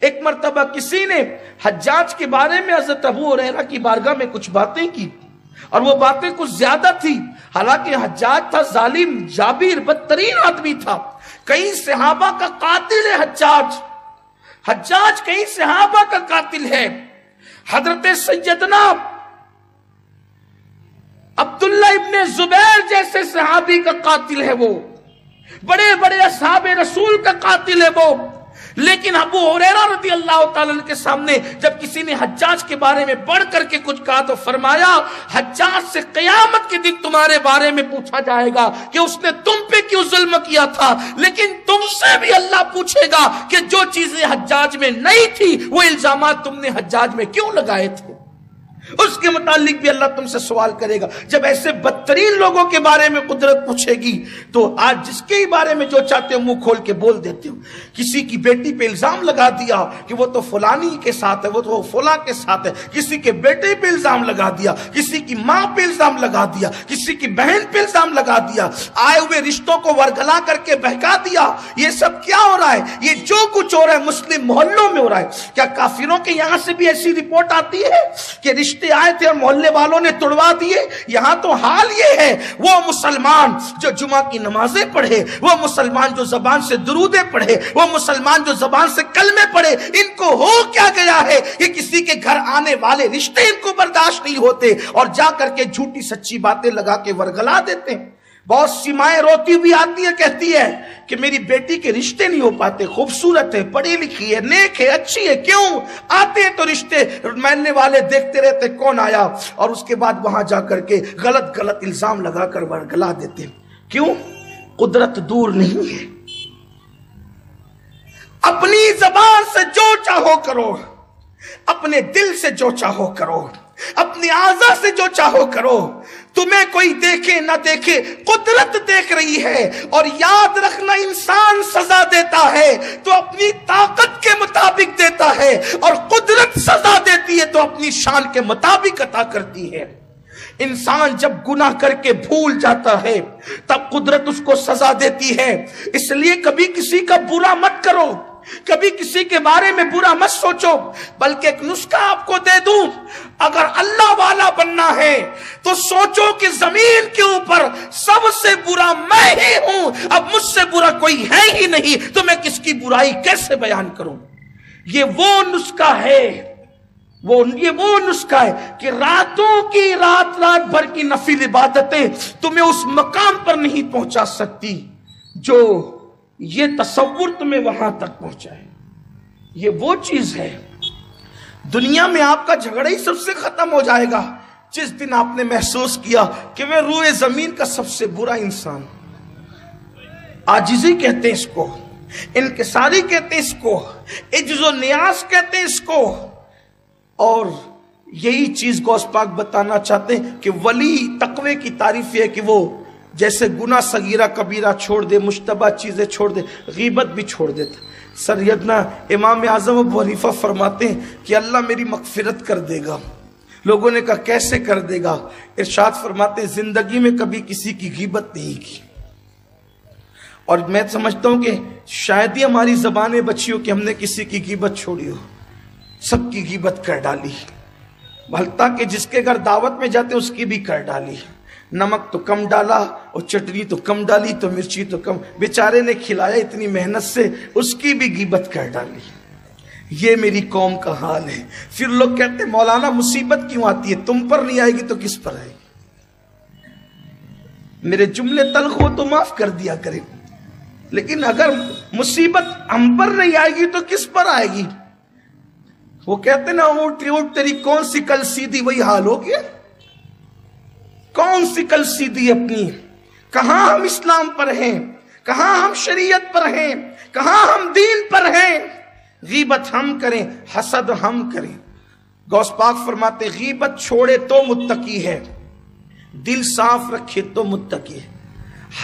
ایک مرتبہ کسی نے حجاج کے بارے میں حضرت ابو ہریرہ کی بارگاہ میں کچھ باتیں کی، اور وہ باتیں کچھ زیادہ تھی، حالانکہ حجاج تھا ظالم، جابر، بدترین آدمی تھا، کئی صحابہ کا قاتل ہے حجاج کئی صحابہ کا قاتل ہے۔ حضرت سیدنا عبداللہ ابن زبیر جیسے صحابی کا قاتل ہے وہ، بڑے بڑے اصحاب رسول کا قاتل ہے وہ، لیکن ابو ہریرہ رضی اللہ تعالیٰ عنہ کے سامنے جب کسی نے حجاج کے بارے میں بڑھ کر کے کچھ کہا تو فرمایا حجاج سے قیامت کے دن تمہارے بارے میں پوچھا جائے گا کہ اس نے تم پہ کیوں ظلم کیا تھا، لیکن تم سے بھی اللہ پوچھے گا کہ جو چیزیں حجاج میں نہیں تھی وہ الزامات تم نے حجاج میں کیوں لگائے تھے، اس کے متعلق بھی اللہ تم سے سوال کرے گا۔ جب ایسے بدترین لوگوں کے بارے میں قدرت پوچھے گی تو آج جس کے بارے میں جو چاہتے ہو منہ کھول کے بول دیتے ہو۔ کسی کی بیٹی پہ الزام لگا دیا کہ وہ تو فلانی کے ساتھ ہے، وہ تو فلاں کے ساتھ ہے، کسی کے بیٹے پہ الزام لگا دیا، کسی کی ماں پہ الزام لگا دیا، کسی کی بہن پہ الزام لگا دیا، آئے ہوئے رشتوں کو ورگلا کر کے بہکا دیا۔ یہ سب کیا ہو رہا ہے؟ یہ جو کچھ ہو رہا ہے مسلم محلوں میں ہو رہا ہے۔ کیا کافروں کے یہاں سے بھی ایسی رپورٹ آتی ہے کہ رشتے آئے تھے اور محلے والوں نے توڑوا دیے؟ یہاں تو حال یہ ہے، وہ مسلمان جو جمعہ کی نمازیں پڑھے، وہ مسلمان جو زبان سے درودیں پڑھے، وہ مسلمان جو زبان سے کلمے پڑھے، ان کو ہو کیا گیا ہے کہ کسی کے گھر آنے والے رشتے ان کو برداشت نہیں ہوتے اور جا کر کے جھوٹی سچی باتیں لگا کے ورگلا دیتے ہیں۔ بہت سی مائیں روتی ہوئی آتی ہے، کہتی ہے کہ میری بیٹی کے رشتے نہیں ہو پاتے، خوبصورت ہے، پڑھی لکھی ہے، نیک ہے، اچھی ہے، کیوں آتے ہیں تو رشتے ماننے والے دیکھتے رہتے کون آیا، اور اس کے بعد وہاں جا کر کے غلط الزام لگا کر ورگلا دیتے ہیں۔ کیوں؟ قدرت دور نہیں ہے۔ اپنی زبان سے جو چاہو کرو، اپنے دل سے جو چاہو کرو، اپنی اعضاء سے جو چاہو کرو، تمہیں کوئی دیکھے نہ دیکھے قدرت دیکھ رہی ہے۔ اور یاد رکھنا، انسان سزا دیتا ہے تو اپنی طاقت کے مطابق دیتا ہے، اور قدرت سزا دیتی ہے تو اپنی شان کے مطابق عطا کرتی ہے۔ انسان جب گناہ کر کے بھول جاتا ہے تب قدرت اس کو سزا دیتی ہے۔ اس لیے کبھی کسی کا برا مت کرو، کبھی کسی کے بارے میں برا مت سوچو، بلکہ ایک نسخہ آپ کو دے دوں، اگر اللہ والا بننا ہے تو سوچو کہ زمین کے اوپر سب سے برا میں ہی ہوں، اب مجھ سے برا کوئی ہے ہی نہیں، تو میں کس کی برائی کیسے بیان کروں؟ یہ وہ نسخہ ہے، یہ وہ نسخہ ہے کہ راتوں کی رات بھر کی نفل عبادتیں تمہیں اس مقام پر نہیں پہنچا سکتی جو یہ تصور تمہیں وہاں تک پہنچائے۔ یہ وہ چیز ہے، دنیا میں آپ کا جھگڑا ہی سب سے ختم ہو جائے گا جس دن آپ نے محسوس کیا کہ میں روئے زمین کا سب سے برا انسان۔ عاجزی کہتے ہیں اس کو، انکساری کہتے ہیں اس کو، عجز و نیاز کہتے ہیں اس کو، اور یہی چیز غوث پاک بتانا چاہتے ہیں کہ ولی تقوی کی تعریف ہے کہ وہ جیسے گناہ صغیرہ کبیرہ چھوڑ دے، مشتبہ چیزیں چھوڑ دے، غیبت بھی چھوڑ دیتا۔ سیدنا امام اعظم ابو حنیفہ فرماتے ہیں کہ اللہ میری مغفرت کر دے گا۔ لوگوں نے کہا کیسے کر دے گا؟ ارشاد فرماتے ہیں زندگی میں کبھی کسی کی غیبت نہیں کی، اور میں سمجھتا ہوں کہ شاید ہی ہماری زبانیں بچی ہو کہ ہم نے کسی کی غیبت چھوڑی ہو، سب کی غیبت کر ڈالی، بھلتا کہ جس کے گھر دعوت میں جاتے اس کی بھی کر ڈالی، نمک تو کم ڈالا اور چٹنی تو کم ڈالی تو مرچی تو کم، بیچارے نے کھلایا اتنی محنت سے، اس کی بھی غیبت کر ڈالی۔ یہ میری قوم کا حال ہے۔ پھر لوگ کہتے ہیں مولانا مصیبت کیوں آتی ہے؟ تم پر نہیں آئے گی تو کس پر آئے گی؟ میرے جملے تلخ ہو تو معاف کر دیا کرے، لیکن اگر مصیبت ہم پر نہیں آئے گی تو کس پر آئے گی؟ وہ کہتے نا اونٹ تیری کون سی کل سیدھی، وہی حال ہو گیا۔ کون سی کل سیدھی اپنی؟ کہاں ہم اسلام پر ہیں، کہاں ہم شریعت پر ہیں، کہاں ہم دین پر ہیں؟ غیبت ہم کریں، حسد ہم کریں۔ غوث پاک فرماتے غیبت چھوڑے تو متقی ہے، دل صاف رکھے تو متقی ہے۔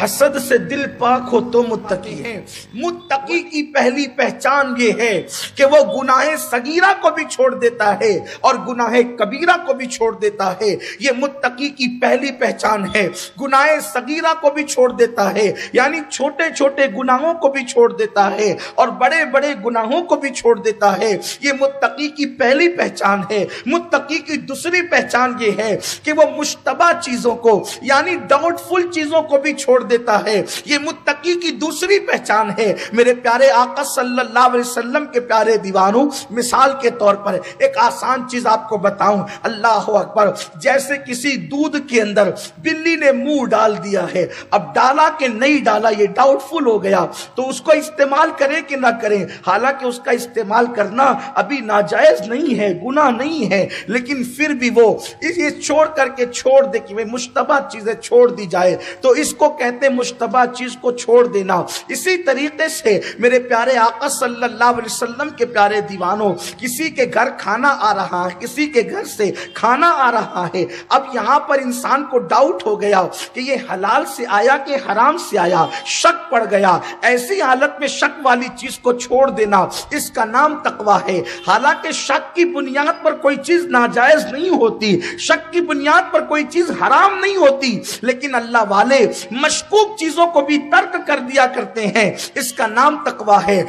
حسد سے دل پاک ہو تو متقی ہے۔ متقی کی پہلی پہچان یہ ہے کہ وہ گناہ صغیرہ کو بھی چھوڑ دیتا ہے اور گناہ کبیرہ کو بھی چھوڑ دیتا ہے۔ یہ متقی کی پہلی پہچان ہے، گناہ صغیرہ کو بھی چھوڑ دیتا ہے، یعنی چھوٹے چھوٹے گناہوں کو بھی چھوڑ دیتا ہے اور بڑے بڑے گناہوں کو بھی چھوڑ دیتا ہے۔ یہ متقی کی پہلی پہچان ہے۔ متقی کی دوسری پہچان یہ ہے کہ وہ مشتبہ چیزوں کو یعنی ڈاؤٹ فل چیزوں کو بھی چھوڑ دیتا ہے۔ یہ متقی کی دوسری پہچان ہے۔ میرے پیارے آقا صلی اللہ علیہ وسلم کے پیارے دیوانوں، مثال کے طور پر ایک آسان چیز آپ کو بتاؤں، اللہ اکبر، جیسے کسی دودھ کے اندر بلی نے منہ ڈال دیا ہے، اب ڈالا کہ نہیں ڈالا یہ ڈاؤٹ فل ہو گیا، تو اس کو استعمال کریں کہ نہ کریں؟ حالانکہ اس کا استعمال کرنا ابھی ناجائز نہیں ہے، گناہ نہیں ہے، لیکن پھر بھی وہ یہ چھوڑ کر کے چھوڑ دے کہ وہ مشتبہ چیزیں چھوڑ دی جائے، تو اس کو کہتے ہیں مشتبہ چیز کو چھوڑ دینا۔ اسی طریقے سے میرے پیارے آقا صلی اللہ علیہ وسلم کے پیارے دیوانوں، کسی کے گھر کھانا آ رہا ہے، کسی کے گھر سے کھانا آ رہا ہے، اب یہاں پر انسان کو ڈاؤٹ ہو گیا کہ یہ حلال سے آیا کہ حرام سے آیا، شک پڑ گیا، ایسی حالت میں شک والی چیز کو چھوڑ دینا، اس کا نام تقویٰ ہے۔ حالانکہ شک کی بنیاد پر کوئی چیز ناجائز نہیں ہوتی، شک کی بنیاد پر کوئی چیز حرام نہیں ہوتی، لیکن اللہ والے مشکوک چیزوں کو بھی ترک کر دیا کرتے ہیں، اس کا نام تقویٰ ہے۔